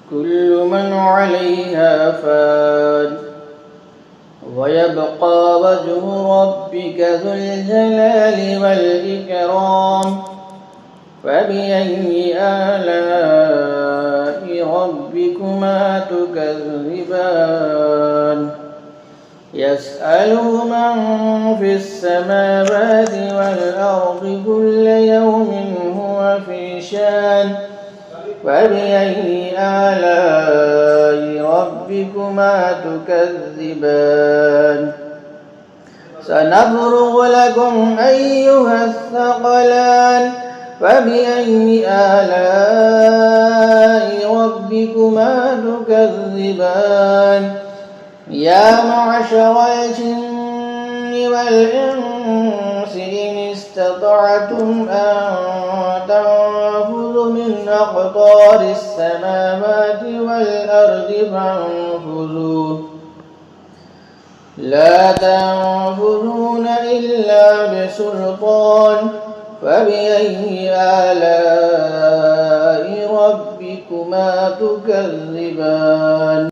كل من عليها فان ويبقى وجه ربك ذو الجلال والإكرام فبأي آلاء ربكما تكذبان يسأله من في السماوات والأرض كل يوم هو في شان فبأي آلاء ربكما تكذبان سنفرغ لكم أيها الثقلان فبأي آلاء ربكما تكذبان يا معشر الجن والإنس إن استطعتم أن تنفذوا من أقطار السماوات والأرض فانفذوا لا تنفذون إلا بسلطان فبأي آلاء ربكما تكذبان